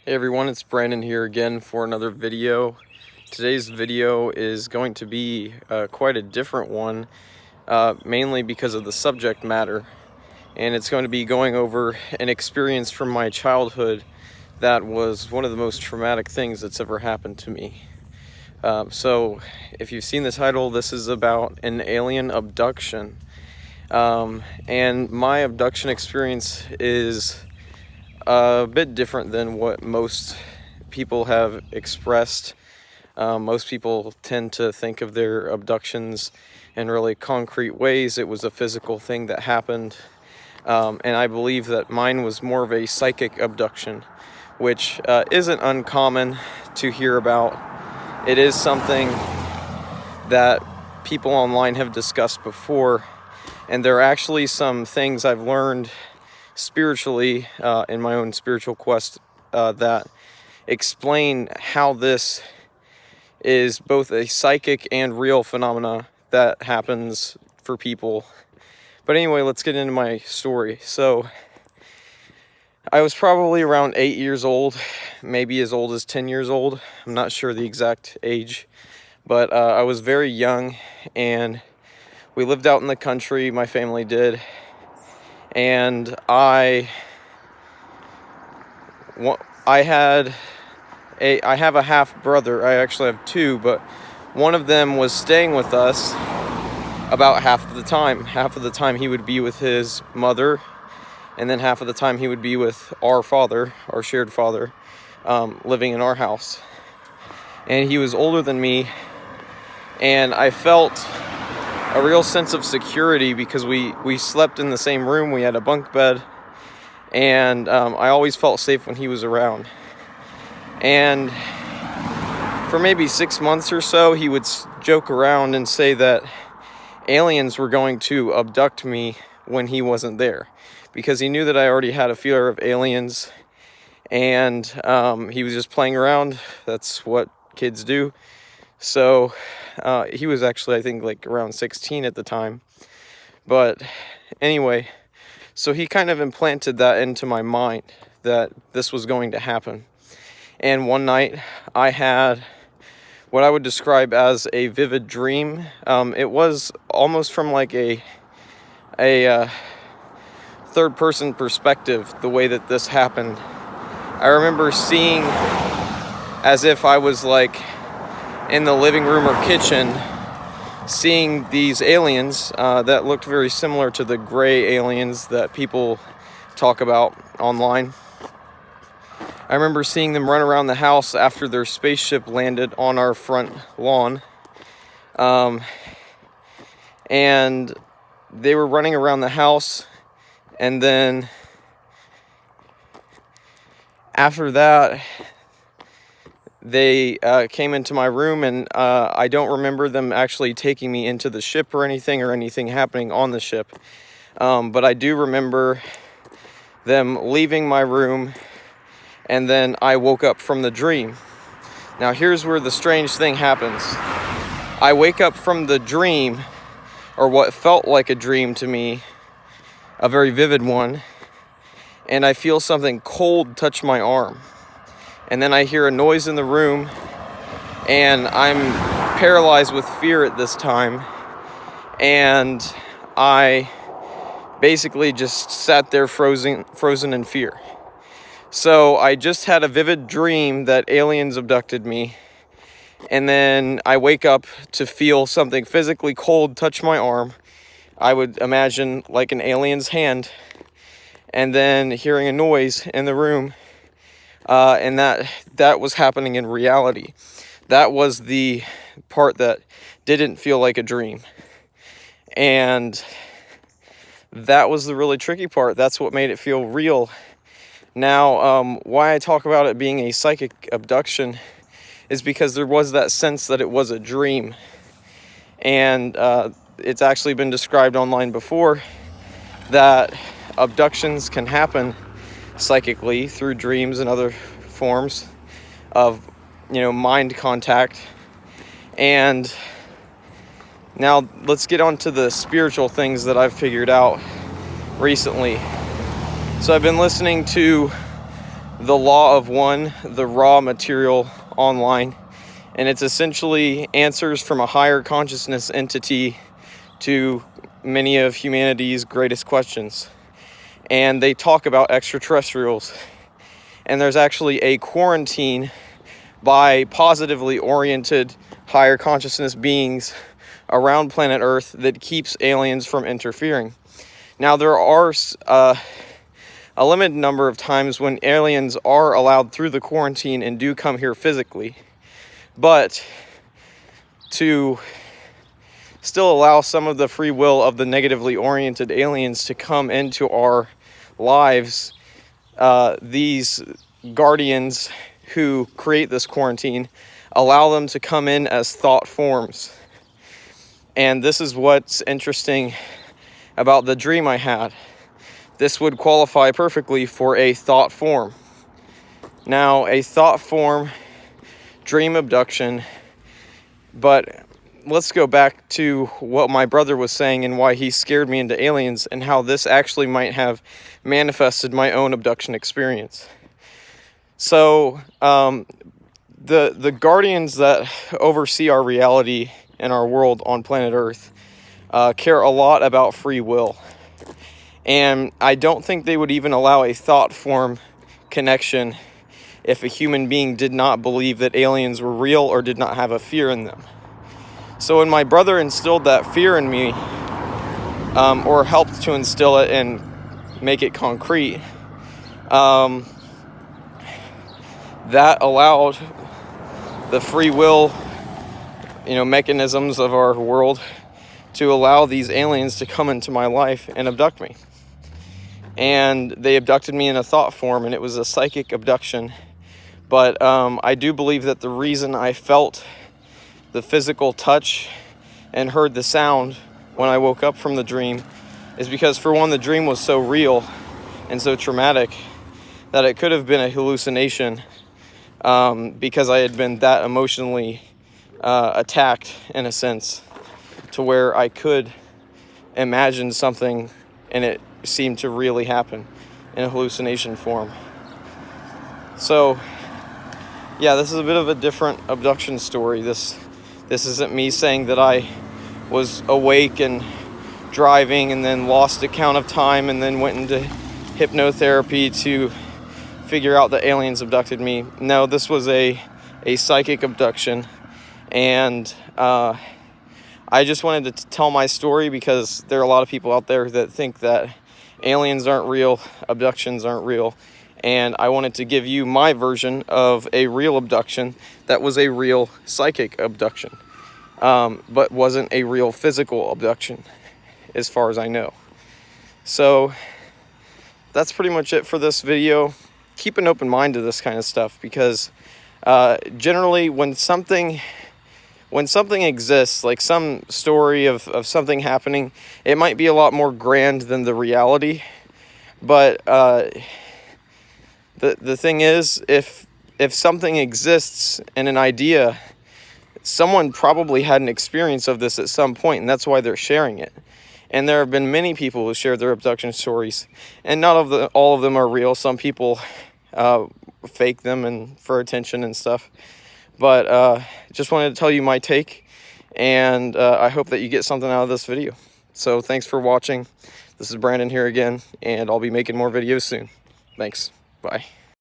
Hey everyone, it's Brandon here again for another video. Today's video is going to be quite a different one, mainly because of the subject matter. And it's going to be going over an experience from my childhood that was one of the most traumatic things that's ever happened to me. So if you've seen the title, this is about an alien abduction. And my abduction experience is a bit different than what most people have expressed. Most people tend to think of their abductions in really concrete ways. It was a physical thing that happened. And I believe that mine was more of a psychic abduction, which isn't uncommon to hear about. It is something that people online have discussed before, and there are actually some things I've learned spiritually in my own spiritual quest that explain how this is both a psychic and real phenomena that happens for people. But anyway, let's get into my story. So I was probably around 8 years old, maybe as old as 10 years old. I'm not sure the exact age, but I was very young, and we lived out in the country, my family did. And I have a half brother. I actually have two, but one of them was staying with us about half of the time. Half of the time he would be with his mother, and then half of the time he would be with our father, our shared father, living in our house. And he was older than me, and I felt a real sense of security because we slept in the same room. We had a bunk bed, and I always felt safe when he was around. And for maybe 6 months or so, he would joke around and say that aliens were going to abduct me when he wasn't there, because he knew that I already had a fear of aliens, and he was just playing around. That's what kids do. So he was actually, I think, like around 16 at the time. But anyway, so he kind of implanted that into my mind that this was going to happen. And one night I had what I would describe as a vivid dream. It was almost from like a third person perspective, the way that this happened. I remember seeing, as if I was like in the living room or kitchen, seeing these aliens that looked very similar to the gray aliens that people talk about online. I remember seeing them run around the house after their spaceship landed on our front lawn. And they were running around the house, and then after that, they came into my room, and I don't remember them actually taking me into the ship or anything happening on the ship. But I do remember them leaving my room, and then I woke up from the dream. Now here's where the strange thing happens. I wake up from the dream, or what felt like a dream to me, a very vivid one, and I feel something cold touch my arm. And then I hear a noise in the room, and I'm paralyzed with fear at this time. And I basically just sat there frozen in fear. So I just had a vivid dream that aliens abducted me. And then I wake up to feel something physically cold touch my arm. I would imagine like an alien's hand. And then hearing a noise in the room. And that was happening in reality. That was the part that didn't feel like a dream. And that was the really tricky part. That's what made it feel real. Now, why I talk about it being a psychic abduction is because there was that sense that it was a dream. And it's actually been described online before that abductions can happen psychically through dreams and other forms of, mind contact. And now let's get on to the spiritual things that I've figured out recently. So I've been listening to the law of one, the raw material online, and it's essentially answers from a higher consciousness entity to many of humanity's greatest questions. And they talk about extraterrestrials, and there's actually a quarantine by positively oriented higher consciousness beings around planet Earth that keeps aliens from interfering. Now, there are a limited number of times when aliens are allowed through the quarantine and do come here physically, but to still allow some of the free will of the negatively oriented aliens to come into our lives, these guardians who create this quarantine allow them to come in as thought forms. And this is what's interesting about the dream I had. This would qualify perfectly for a thought form. Now, a thought form, dream abduction, but let's go back to what my brother was saying and why he scared me into aliens, and how this actually might have manifested my own abduction experience. So, the guardians that oversee our reality and our world on planet Earth care a lot about free will. And I don't think they would even allow a thought form connection if a human being did not believe that aliens were real or did not have a fear in them. So when my brother instilled that fear in me, or helped to instill it and make it concrete, that allowed the free will, mechanisms of our world to allow these aliens to come into my life and abduct me. And they abducted me in a thought form, and it was a psychic abduction. But I do believe that the reason I felt the physical touch and heard the sound when I woke up from the dream is because, for one, the dream was so real and so traumatic that it could have been a hallucination, because I had been that emotionally attacked, in a sense, to where I could imagine something and it seemed to really happen in a hallucination form. So yeah, this is a bit of a different abduction story. This isn't me saying that I was awake and driving and then lost account of time and then went into hypnotherapy to figure out that aliens abducted me. No, this was a psychic abduction, and I just wanted to tell my story because there are a lot of people out there that think that aliens aren't real, abductions aren't real, and I wanted to give you my version of a real abduction that was a real psychic abduction, but wasn't a real physical abduction, as far as I know. So that's pretty much it for this video. Keep an open mind to this kind of stuff, because generally when something exists, like some story of something happening, it might be a lot more grand than the reality. But the thing is, if something exists in an idea, someone probably had an experience of this at some point, and that's why they're sharing it. And there have been many people who share their abduction stories, and not all of them are real. Some people fake them and for attention and stuff. But just wanted to tell you my take, and I hope that you get something out of this video. So thanks for watching. This is Brandon here again, and I'll be making more videos soon. Thanks. Bye.